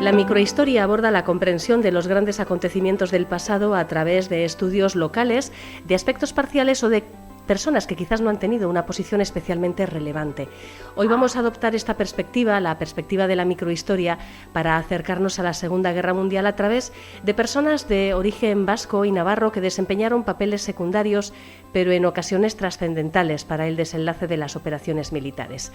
La microhistoria aborda la comprensión de los grandes acontecimientos del pasado a través de estudios locales, de aspectos parciales o de personas que quizás no han tenido una posición especialmente relevante. Hoy vamos a adoptar esta perspectiva, la perspectiva de la microhistoria, para acercarnos a la Segunda Guerra Mundial a través de personas de origen vasco y navarro que desempeñaron papeles secundarios, pero en ocasiones trascendentales para el desenlace de las operaciones militares.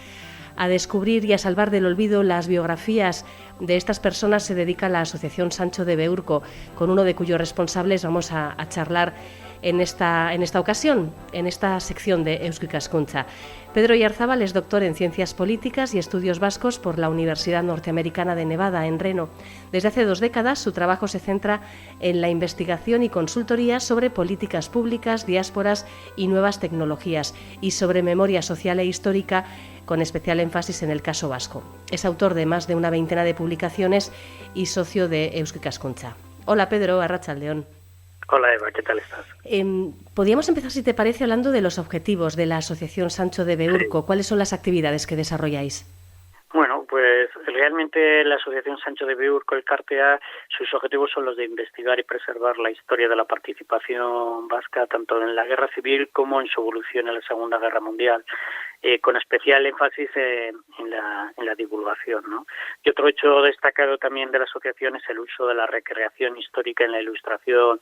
A descubrir y a salvar del olvido las biografías de estas personas se dedica la Asociación Sancho de Beurco, con uno de cuyos responsables vamos a charlar en esta ocasión, en esta sección de Eusko Ikaskuntza. Pedro Oyarzábal es doctor en Ciencias Políticas y Estudios Vascos por la Universidad Norteamericana de Nevada, en Reno. Desde hace 2 décadas su trabajo se centra en la investigación y consultoría sobre políticas públicas, diásporas y nuevas tecnologías, y sobre memoria social e histórica, con especial énfasis en el caso vasco. Es autor de más de una veintena de publicaciones y socio de Eusko Ikaskuntza. Hola Pedro, arratsaldeon. Hola Eva, ¿qué tal estás? Podríamos empezar, si te parece, hablando de los objetivos de la Asociación Sancho de Beurco. Sí. ¿Cuáles son las actividades que desarrolláis? Bueno, pues realmente la Asociación Sancho de Beurco, Elkartea, sus objetivos son los de investigar y preservar la historia de la participación vasca, tanto en la Guerra Civil como en su evolución en la Segunda Guerra Mundial. Con especial énfasis en la divulgación, ¿no? Y otro hecho destacado también de la asociación es el uso de la recreación histórica en la ilustración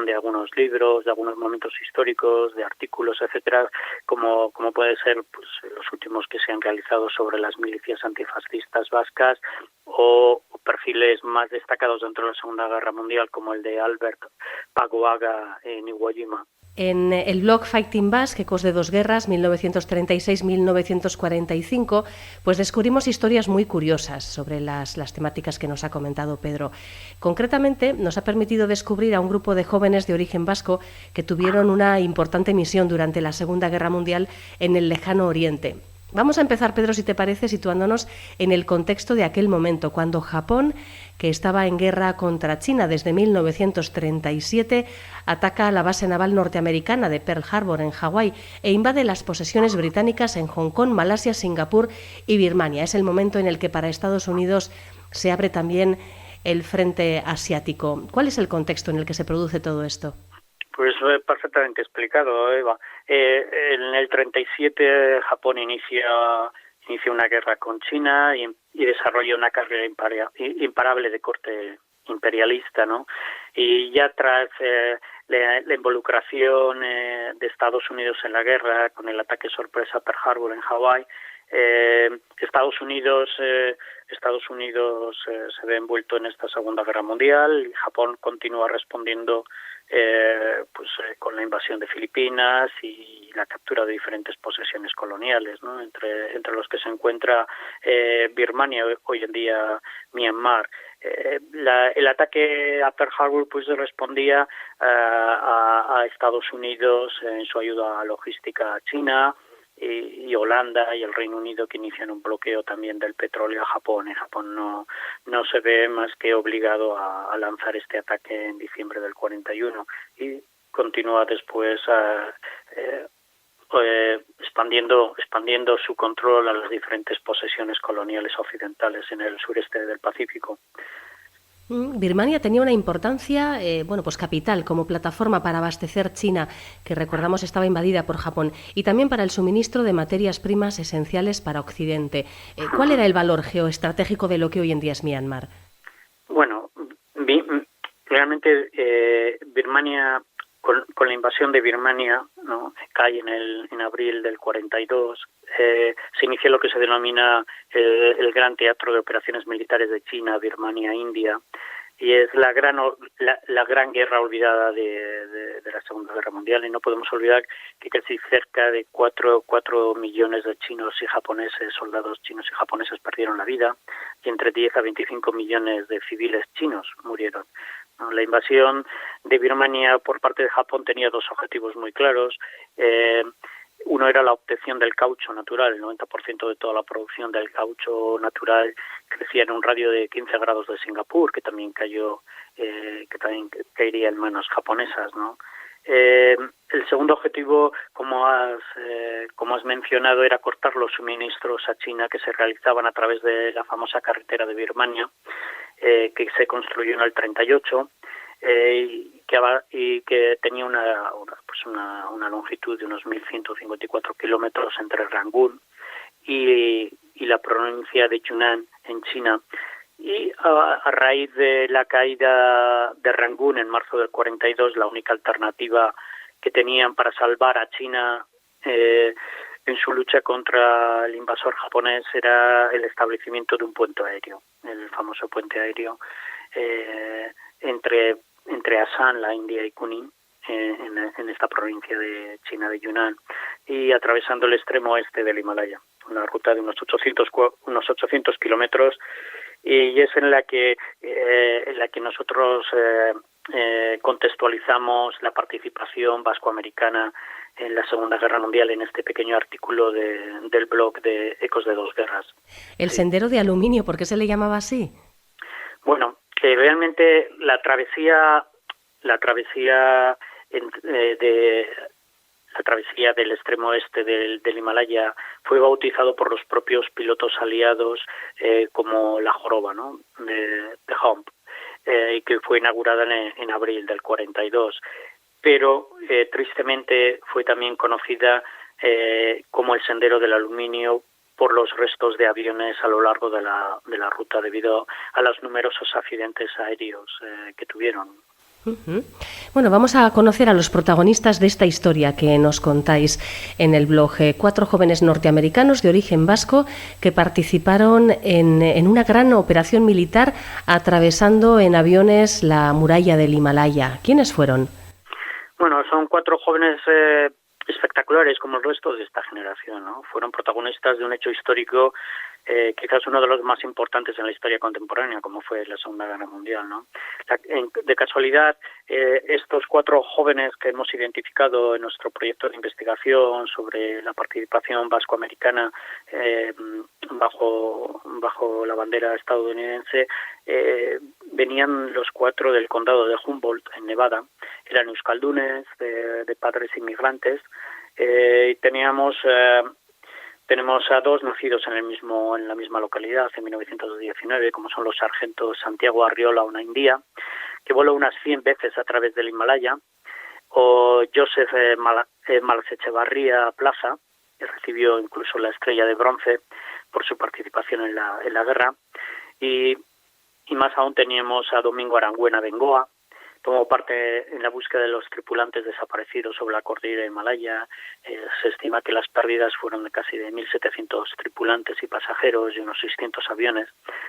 de algunos libros, de algunos momentos históricos, de artículos, etcétera, como puede ser pues los últimos que se han realizado sobre las milicias antifascistas vascas o perfiles más destacados dentro de la Segunda Guerra Mundial, como el de Albert Pagoaga en Iwo Jima. En el blog Fighting Basque, Ecos de dos guerras, 1936-1945, pues descubrimos historias muy curiosas sobre las temáticas que nos ha comentado Pedro. Concretamente, nos ha permitido descubrir a un grupo de jóvenes de origen vasco que tuvieron una importante misión durante la Segunda Guerra Mundial en el lejano Oriente. Vamos a empezar, Pedro, si te parece, situándonos en el contexto de aquel momento, cuando Japón, que estaba en guerra contra China desde 1937, ataca a la base naval norteamericana de Pearl Harbor en Hawái e invade las posesiones británicas en Hong Kong, Malasia, Singapur y Birmania. Es el momento en el que para Estados Unidos se abre también el frente asiático. ¿Cuál es el contexto en el que se produce todo esto? Pues perfectamente explicado, Eva. En el 37 Japón inicia una guerra con China y desarrolla una carrera imparable de corte imperialista, ¿no? Y ya tras la involucración de Estados Unidos en la guerra, con el ataque sorpresa a Pearl Harbor en Hawái, Estados Unidos se ve envuelto en esta Segunda Guerra Mundial y Japón continúa respondiendo con la invasión de Filipinas y la captura de diferentes posesiones coloniales, ¿no? Entre los que se encuentra Birmania, hoy en día Myanmar. El ataque a Pearl Harbor pues respondía a Estados Unidos en su ayuda logística a China, y Holanda y el Reino Unido, que inician un bloqueo también del petróleo a Japón. Y Japón no se ve más que obligado a lanzar este ataque en diciembre del 41 y continúa después expandiendo su control a las diferentes posesiones coloniales occidentales en el sureste del Pacífico. Birmania tenía una importancia, pues capital, como plataforma para abastecer China, que recordamos estaba invadida por Japón, y también para el suministro de materias primas esenciales para Occidente. ¿Cuál era el valor geoestratégico de lo que hoy en día es Myanmar? Bueno, realmente Birmania, con la invasión de Birmania, ¿no?, cae en abril del 42, se inicia lo que se denomina el Gran Teatro de Operaciones Militares de China, Birmania, India, y es la gran guerra olvidada de la Segunda Guerra Mundial, y no podemos olvidar que casi cerca de 4 millones de chinos y japoneses, soldados chinos y japoneses, perdieron la vida, y entre 10 a 25 millones de civiles chinos murieron. La invasión de Birmania por parte de Japón tenía 2 objetivos muy claros. Uno era la obtención del caucho natural. El 90% de toda la producción del caucho natural crecía en un radio de 15 grados de Singapur, que también caería en manos japonesas, ¿no? El segundo objetivo, como has mencionado, era cortar los suministros a China que se realizaban a través de la famosa carretera de Birmania, que se construyó en el 38, y que tenía una longitud de unos 1.154 kilómetros entre Rangún y la provincia de Yunnan en China. Y a raíz de la caída de Rangún en marzo del 42, la única alternativa que tenían para salvar a China en su lucha contra el invasor japonés era el establecimiento de un puente aéreo, el famoso puente aéreo entre Asan, la India, y Kuning, en esta provincia de China de Yunnan, y atravesando el extremo oeste del Himalaya, una ruta de unos 800 kilómetros, y es en la que nosotros contextualizamos la participación vascoamericana en la Segunda Guerra Mundial en este pequeño artículo del blog de Ecos de dos Guerras. El sendero de aluminio, ¿por qué se le llamaba así? Bueno, que realmente la travesía del extremo oeste del Himalaya fue bautizado por los propios pilotos aliados como la Joroba, ¿no?, de Hump, y que fue inaugurada en abril del 42. Pero tristemente fue también conocida como el Sendero del Aluminio por los restos de aviones a lo largo de la ruta, debido a los numerosos accidentes aéreos que tuvieron. Bueno, vamos a conocer a los protagonistas de esta historia que nos contáis en el blog. 4 jóvenes norteamericanos de origen vasco que participaron en una gran operación militar atravesando en aviones la muralla del Himalaya. ¿Quiénes fueron? Bueno, son 4 jóvenes espectaculares como el resto de esta generación, ¿no? Fueron protagonistas de un hecho histórico, quizás uno de los más importantes en la historia contemporánea, como fue la Segunda Guerra Mundial, ¿no? De casualidad, estos 4 jóvenes que hemos identificado en nuestro proyecto de investigación sobre la participación vascoamericana bajo la bandera estadounidense, venían los 4 del condado de Humboldt, en Nevada. Eran euskaldunes, de padres inmigrantes, y tenemos a 2 nacidos en la misma localidad en 1919, como son los sargentos Santiago Arriola Onaindia, que voló unas 100 veces a través del Himalaya, o Joseph Malasechevarría Plaza, que recibió incluso la estrella de bronce por su participación en la guerra, y más aún teníamos a Domingo Arangüena Bengoa. Tomó parte en la búsqueda de los tripulantes desaparecidos sobre la cordillera Himalaya. Se estima que las pérdidas fueron de casi de 1.700 tripulantes y pasajeros y unos 600 aviones.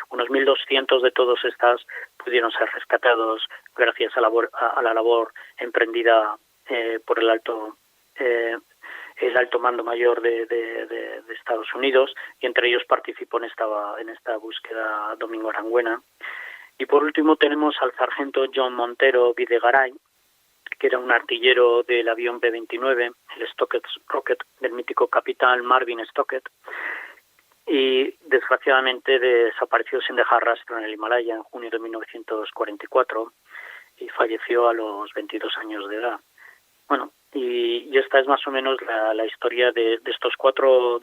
Unos 1.200 de todos estos pudieron ser rescatados gracias a la labor emprendida por el alto mando mayor de Estados Unidos, y entre ellos participó en esta búsqueda Domingo Arangüena. Y por último tenemos al sargento John Montero Videgaray, que era un artillero del avión B-29, el Stockett Rocket del mítico capitán Marvin Stockett, y desgraciadamente desapareció sin dejar rastro en el Himalaya en junio de 1944 y falleció a los 22 años de edad. Bueno, y esta es más o menos la historia de estos cuatro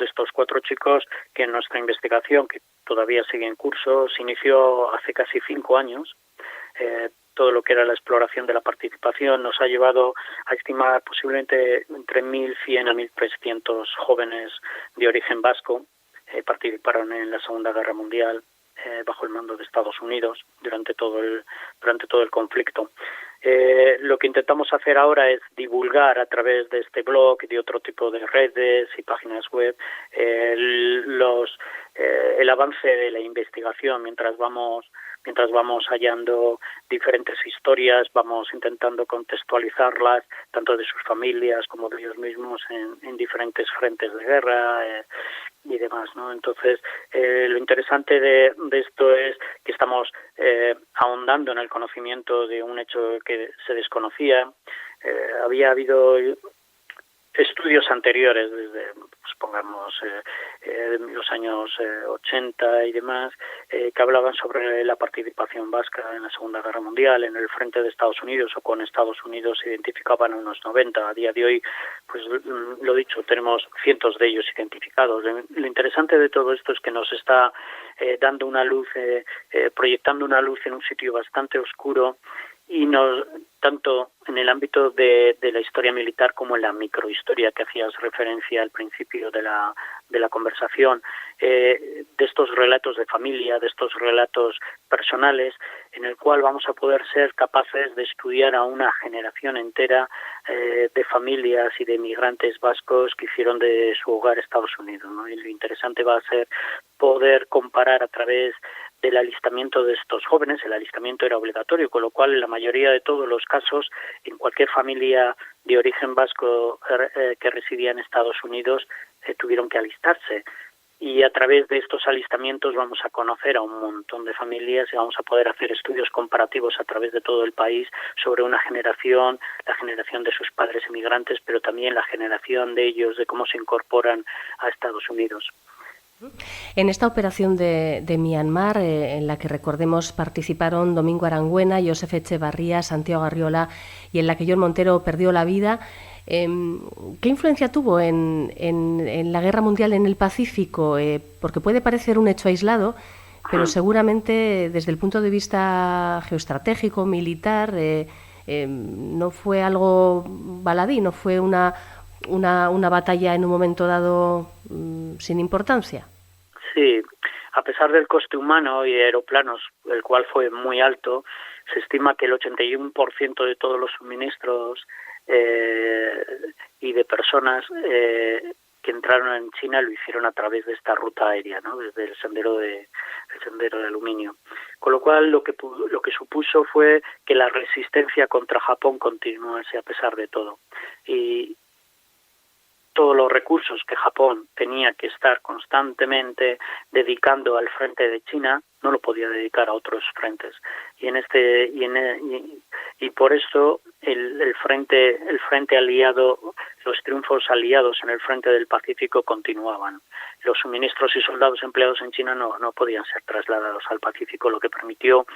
chicos, que en nuestra investigación, que todavía sigue en curso, se inició hace casi 5 años. Todo lo que era la exploración de la participación nos ha llevado a estimar posiblemente entre 1.100 a 1.300 jóvenes de origen vasco participaron en la Segunda Guerra Mundial bajo el mando de Estados Unidos durante todo el conflicto. Lo que intentamos hacer ahora es divulgar a través de este blog y de otro tipo de redes y páginas web el avance de la investigación. Mientras vamos hallando diferentes historias, vamos intentando contextualizarlas tanto de sus familias como de ellos mismos en diferentes frentes de guerra y demás, ¿no? Entonces, lo interesante de esto es que estamos ahondando en el conocimiento de un hecho que se desconocía. Había habido estudios anteriores, desde pongamos los años 80 y demás, que hablaban sobre la participación vasca en la Segunda Guerra Mundial, en el frente de Estados Unidos o con Estados Unidos se identificaban unos 90. A día de hoy, pues lo dicho, tenemos cientos de ellos identificados. Lo interesante de todo esto es que nos está dando una luz, proyectando una luz en un sitio bastante oscuro, y tanto en el ámbito de la historia militar como en la microhistoria que hacías referencia al principio de la conversación, de estos relatos de familia, de estos relatos personales, en el cual vamos a poder ser capaces de estudiar a una generación entera de familias y de migrantes vascos que hicieron de su hogar Estados Unidos, ¿no? Y lo interesante va a ser poder comparar a través del alistamiento de estos jóvenes. El alistamiento era obligatorio, con lo cual en la mayoría de todos los casos, en cualquier familia de origen vasco que residía en Estados Unidos, tuvieron que alistarse. Y a través de estos alistamientos vamos a conocer a un montón de familias y vamos a poder hacer estudios comparativos a través de todo el país sobre una generación, la generación de sus padres emigrantes, pero también la generación de ellos, de cómo se incorporan a Estados Unidos. En esta operación de Myanmar, en la que recordemos participaron Domingo Arangüena, Josep Echevarría, Santiago Arriola y en la que John Montero perdió la vida, ¿qué influencia tuvo en la Guerra Mundial en el Pacífico? Porque puede parecer un hecho aislado, pero seguramente desde el punto de vista geoestratégico, militar, no fue algo baladí, no fue una batalla en un momento dado sin importancia. Sí, a pesar del coste humano y de aeroplanos, el cual fue muy alto, se estima que el 81% de todos los suministros y de personas que entraron en China lo hicieron a través de esta ruta aérea, ¿no? Desde el sendero de aluminio. Con lo cual lo que supuso fue que la resistencia contra Japón continuase a pesar de todo. Y todos los recursos que Japón tenía que estar constantemente dedicando al frente de China no lo podía dedicar a otros frentes, y por eso el frente aliado, los triunfos aliados en el frente del Pacífico continuaban. Los suministros y soldados empleados en China no podían ser trasladados al Pacífico, lo que permitió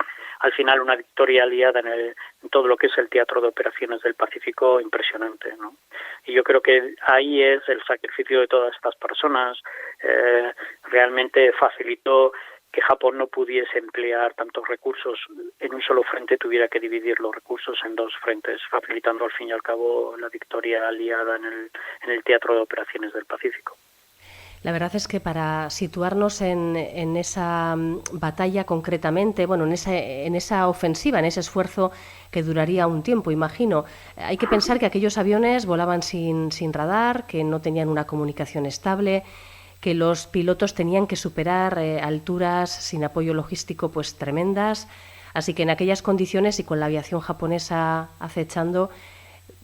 al final una victoria aliada en todo lo que es el teatro de operaciones del Pacífico impresionante, ¿no? Y yo creo que ahí es el sacrificio de todas estas personas, realmente facilitó que Japón no pudiese emplear tantos recursos en un solo frente, tuviera que dividir los recursos en dos frentes, facilitando al fin y al cabo la victoria aliada en el teatro de operaciones del Pacífico. La verdad es que para situarnos en esa batalla concretamente, bueno, en esa ofensiva, en ese esfuerzo que duraría un tiempo, imagino, hay que pensar que aquellos aviones volaban sin radar, que no tenían una comunicación estable, que los pilotos tenían que superar alturas sin apoyo logístico pues tremendas. Así que en aquellas condiciones y con la aviación japonesa acechando,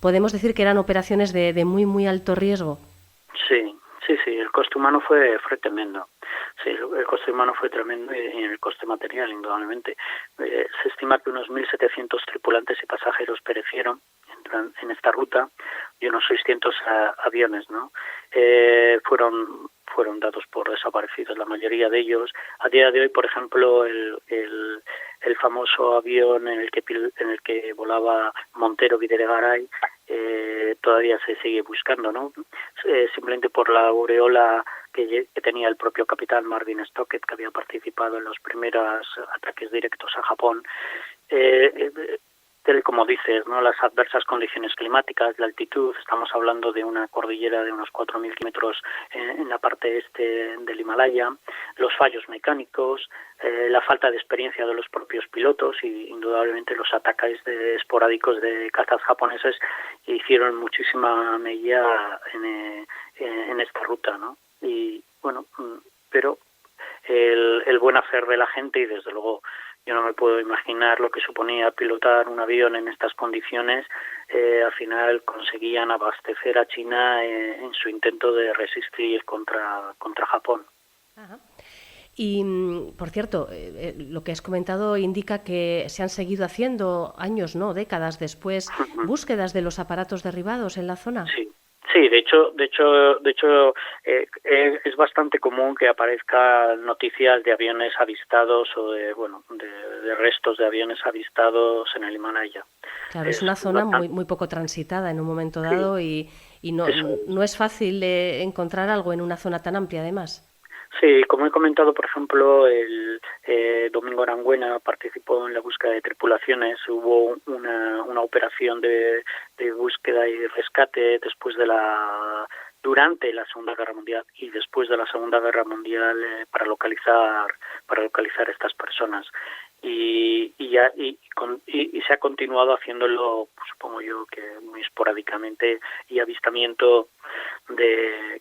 podemos decir que eran operaciones de muy, muy alto riesgo. Sí, el coste humano fue tremendo. Sí, el coste humano fue tremendo y el coste material, indudablemente. Se estima que unos 1.700 tripulantes y pasajeros perecieron en esta ruta y unos 600 aviones, ¿no? Fueron dados por desaparecidos, la mayoría de ellos. A día de hoy, por ejemplo, el famoso avión en el que volaba Montero Videgaray todavía se sigue buscando, ¿no? Simplemente por la aureola que tenía el propio capitán Marvin Stockett, que había participado en los primeros ataques directos a Japón. Como dices, ¿no? Las adversas condiciones climáticas, la altitud, estamos hablando de una cordillera de unos 4.000 kilómetros en la parte este del Himalaya, los fallos mecánicos, la falta de experiencia de los propios pilotos y indudablemente los ataques esporádicos de cazas japoneses hicieron muchísima mella en esta ruta, ¿no? Y bueno, pero el buen hacer de la gente y desde luego yo no me puedo imaginar lo que suponía pilotar un avión en estas condiciones. Al final conseguían abastecer a China en su intento de resistir contra Japón. Ajá. Y, por cierto, lo que has comentado indica que se han seguido haciendo años, ¿no? Décadas después, búsquedas de los aparatos derribados en la zona. Sí, es bastante común que aparezcan noticias de aviones avistados o de restos de aviones avistados en el Himalaya. Claro, es una zona muy poco transitada en un momento dado, sí, y no es fácil encontrar algo en una zona tan amplia, además. Sí, como he comentado, por ejemplo, el Domingo Arangüena participó en la búsqueda de tripulaciones. Hubo una operación de búsqueda y de rescate durante la Segunda Guerra Mundial y después de la Segunda Guerra Mundial para localizar a estas personas. Y se ha continuado haciéndolo, pues, supongo yo que muy esporádicamente, y avistamiento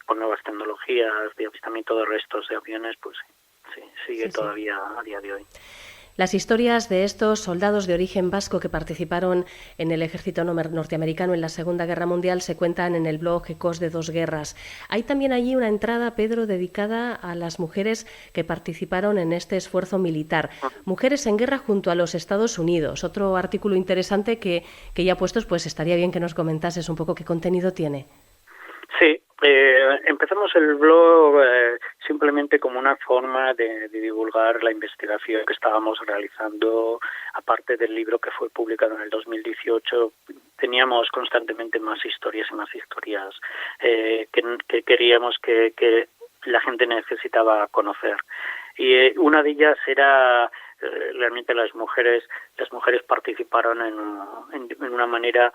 con nuevas tecnologías de avistamiento de restos de aviones, pues sí, sigue todavía a día de hoy. Las historias de estos soldados de origen vasco que participaron en el ejército norteamericano en la Segunda Guerra Mundial se cuentan en el blog Ecos de dos guerras. Hay también allí una entrada, Pedro, dedicada a las mujeres que participaron en este esfuerzo militar. Mujeres en guerra junto a los Estados Unidos. Otro artículo interesante que ya puestos, pues estaría bien que nos comentases un poco qué contenido tiene. Sí, empezamos el blog simplemente como una forma de divulgar la investigación que estábamos realizando. Aparte del libro que fue publicado en el 2018, teníamos constantemente más historias y más historias que queríamos que la gente necesitaba conocer. Y una de ellas era realmente las mujeres participaron en una manera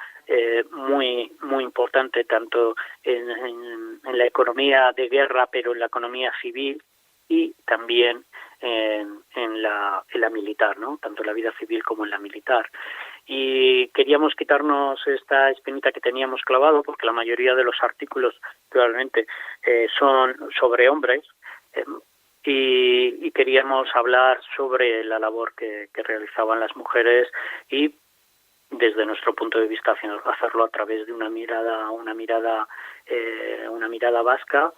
muy importante, tanto en la economía de guerra, pero en la economía civil, y también en la militar, ¿no? Tanto en la vida civil como en la militar. Y queríamos quitarnos esta espinita que teníamos clavado, porque la mayoría de los artículos probablemente son sobre hombres, y queríamos hablar sobre la labor que realizaban las mujeres, y desde nuestro punto de vista hacerlo a través de una mirada vasca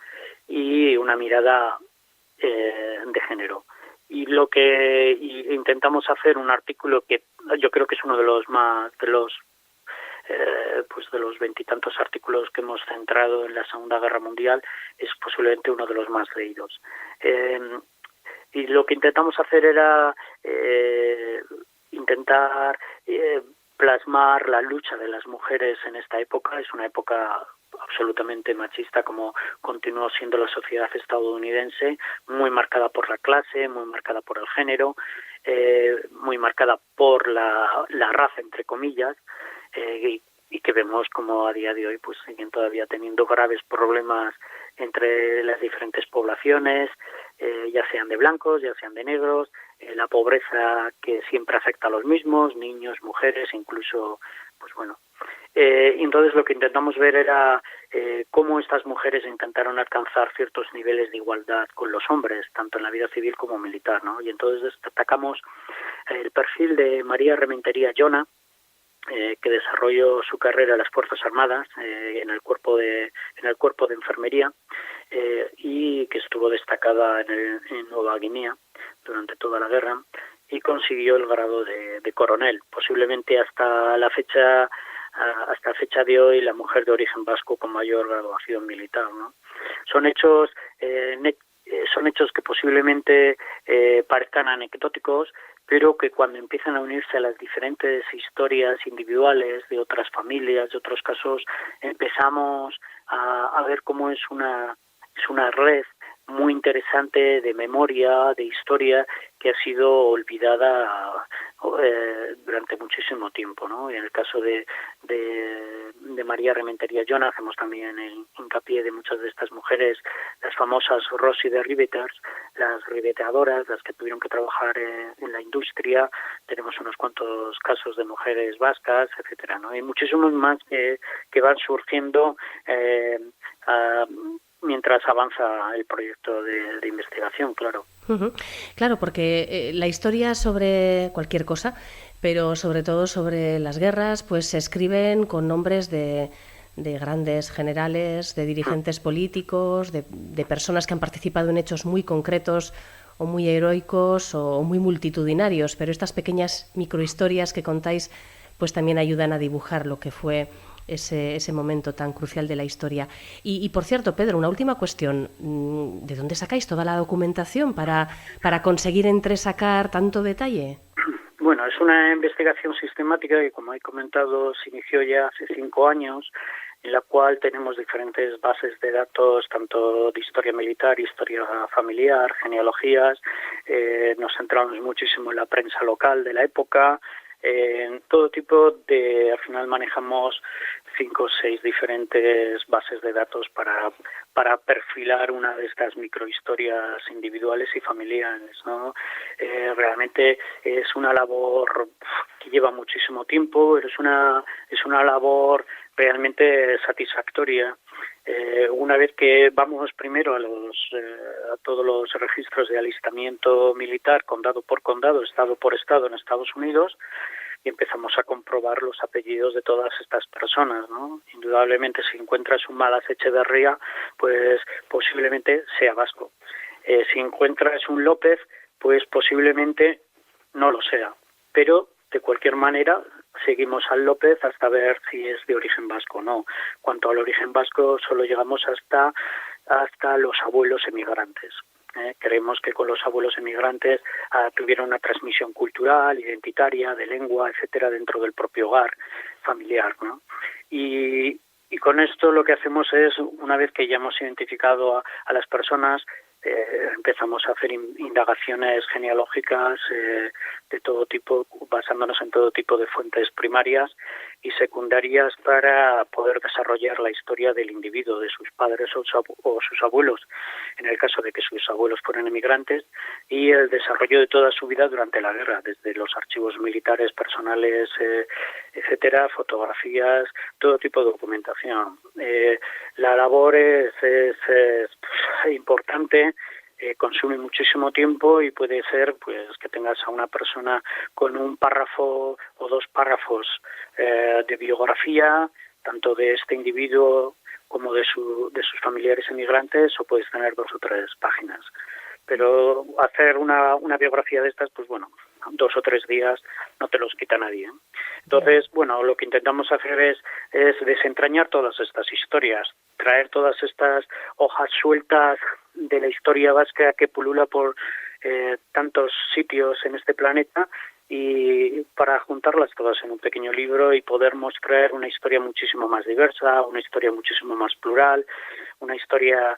y una mirada de género. Y intentamos hacer un artículo que yo creo que es uno de los de los veintitantos artículos que hemos centrado en la Segunda Guerra Mundial, es posiblemente uno de los más leídos. Y lo que intentamos hacer era intentar plasmar la lucha de las mujeres en esta época. Es una época absolutamente machista, como continuó siendo la sociedad estadounidense, muy marcada por la clase, muy marcada por el género, muy marcada por la raza, entre comillas, y que vemos como a día de hoy pues siguen todavía teniendo graves problemas entre las diferentes poblaciones, ya sean de blancos, ya sean de negros, la pobreza que siempre afecta a los mismos, niños, mujeres, incluso, pues bueno. Entonces lo que intentamos ver era cómo estas mujeres intentaron alcanzar ciertos niveles de igualdad con los hombres, tanto en la vida civil como militar, ¿no? Y entonces destacamos el perfil de María Rementería Llona, que desarrolló su carrera en las Fuerzas Armadas, en el cuerpo de enfermería, y que estuvo destacada en Nueva Guinea durante toda la guerra, y consiguió el grado de coronel. Posiblemente hasta la fecha de hoy la mujer de origen vasco con mayor graduación militar, ¿no? Son hechos que posiblemente parezcan anecdóticos, pero que cuando empiezan a unirse a las diferentes historias individuales de otras familias, de otros casos, empezamos a ver cómo es una red muy interesante de memoria, de historia, que ha sido olvidada durante muchísimo tiempo, ¿no? Y en el caso de María Rementería Llona hacemos también el hincapié de muchas de estas mujeres, las famosas Rosy de Riveters, las ribeteadoras, las que tuvieron que trabajar en la industria. Tenemos unos cuantos casos de mujeres vascas, etcétera, ¿no? Hay muchísimos más que van surgiendo mientras avanza el proyecto de investigación, claro. Uh-huh. Claro, porque la historia sobre cualquier cosa, pero sobre todo sobre las guerras, pues se escriben con nombres de grandes generales, de dirigentes políticos, de personas que han participado en hechos muy concretos o muy heroicos o muy multitudinarios, pero estas pequeñas microhistorias que contáis pues también ayudan a dibujar lo que fue ese momento tan crucial de la historia. Y por cierto, Pedro, una última cuestión. ¿De dónde sacáis toda la documentación para conseguir entresacar tanto detalle? Bueno, es una investigación sistemática que, como he comentado, se inició ya hace 5 años, en la cual tenemos diferentes bases de datos, tanto de historia militar, historia familiar, genealogías. Nos centramos muchísimo en la prensa local de la época, en todo tipo de... Al final manejamos 5 o 6 diferentes bases de datos para perfilar una de estas microhistorias individuales y familiares, ¿no? Realmente es una labor que lleva muchísimo tiempo, pero es una labor realmente satisfactoria. Una vez que vamos primero a todos los registros de alistamiento militar, condado por condado, estado por estado en Estados Unidos, y empezamos a comprobar los apellidos de todas estas personas, ¿no? Indudablemente, si encuentras un Malas Echeverría, pues posiblemente sea vasco. Si encuentras un López, pues posiblemente no lo sea. Pero, de cualquier manera, seguimos al López hasta ver si es de origen vasco o no. Cuanto al origen vasco, solo llegamos hasta los abuelos emigrantes. Creemos que con los abuelos emigrantes tuvieron una transmisión cultural, identitaria, de lengua, etcétera, dentro del propio hogar familiar, ¿no? Y con esto lo que hacemos es, una vez que ya hemos identificado a las personas, empezamos a hacer indagaciones genealógicas de todo tipo, basándonos en todo tipo de fuentes primarias y secundarias para poder desarrollar la historia del individuo, de sus padres o sus abuelos, en el caso de que sus abuelos fueran emigrantes, y el desarrollo de toda su vida durante la guerra, desde los archivos militares, personales, etcétera, fotografías, todo tipo de documentación. La labor es importante, consume muchísimo tiempo y puede ser pues que tengas a una persona con un párrafo o 2 párrafos de biografía, tanto de este individuo como de sus familiares emigrantes, o puedes tener 2 o 3 páginas. Pero hacer una biografía de estas, pues bueno, 2 o 3 días no te los quita nadie. Entonces, bueno, lo que intentamos hacer es desentrañar todas estas historias, traer todas estas hojas sueltas de la historia vasca que pulula por tantos sitios en este planeta, y para juntarlas todas en un pequeño libro y poder mostrar una historia muchísimo más diversa, una historia muchísimo más plural, una historia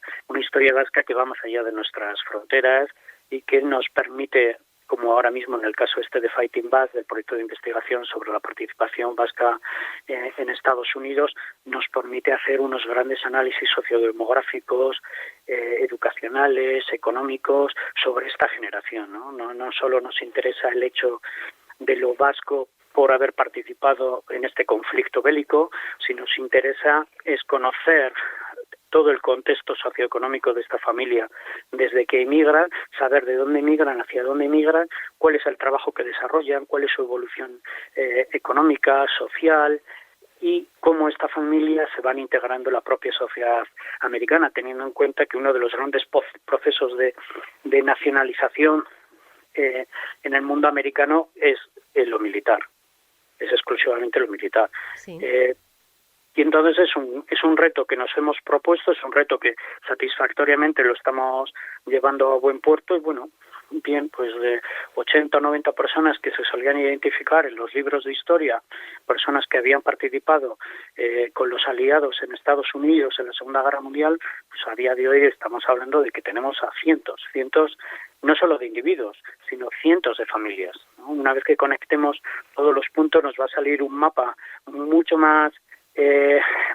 vasca que va más allá de nuestras fronteras y que nos permite, como ahora mismo en el caso de Fighting Basque, del proyecto de investigación sobre la participación vasca en Estados Unidos, nos permite hacer unos grandes análisis sociodemográficos, educacionales, económicos, sobre esta generación, ¿no? No solo nos interesa el hecho de lo vasco por haber participado en este conflicto bélico, sino nos interesa es conocer todo el contexto socioeconómico de esta familia, desde que emigran, saber de dónde emigran, hacia dónde emigran, cuál es el trabajo que desarrollan, cuál es su evolución económica, social, y cómo esta familia se van integrando en la propia sociedad americana, teniendo en cuenta que uno de los grandes procesos de nacionalización en el mundo americano es lo militar, es exclusivamente lo militar. Sí. Y entonces es un reto que nos hemos propuesto, es un reto que satisfactoriamente lo estamos llevando a buen puerto, y bueno, bien, pues de 80 o 90 personas que se solían identificar en los libros de historia, personas que habían participado con los aliados en Estados Unidos en la Segunda Guerra Mundial, pues a día de hoy estamos hablando de que tenemos a cientos, no solo de individuos, sino cientos de familias, ¿no? Una vez que conectemos todos los puntos nos va a salir un mapa mucho más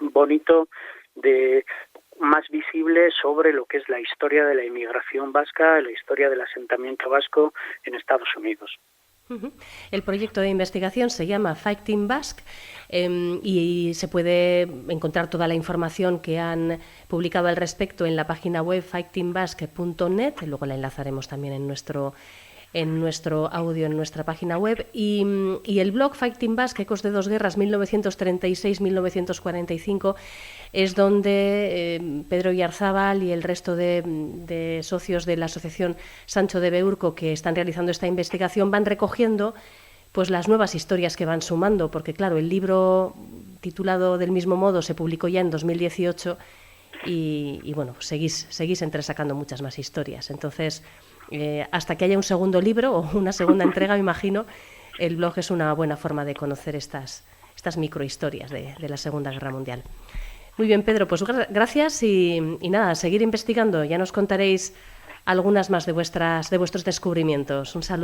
bonito, más visible sobre lo que es la historia de la inmigración vasca, la historia del asentamiento vasco en Estados Unidos. El proyecto de investigación se llama Fighting Basque y se puede encontrar toda la información que han publicado al respecto en la página web fightingbasque.net, luego la enlazaremos también en nuestro audio en nuestra página web, y el blog Fighting Basque, Ecos de dos guerras 1936-1945, es donde Pedro Iarzábal y el resto de socios de la Asociación Sancho de Beurco, que están realizando esta investigación, van recogiendo pues las nuevas historias que van sumando, porque claro, el libro titulado del mismo modo se publicó ya en 2018 y bueno, pues seguís entresacando muchas más historias. Entonces, hasta que haya un segundo libro o una segunda entrega, me imagino, el blog es una buena forma de conocer estas microhistorias de la Segunda Guerra Mundial. Muy bien, Pedro, pues gracias y nada, a seguir investigando. Ya nos contaréis algunas más de vuestros descubrimientos. Un saludo.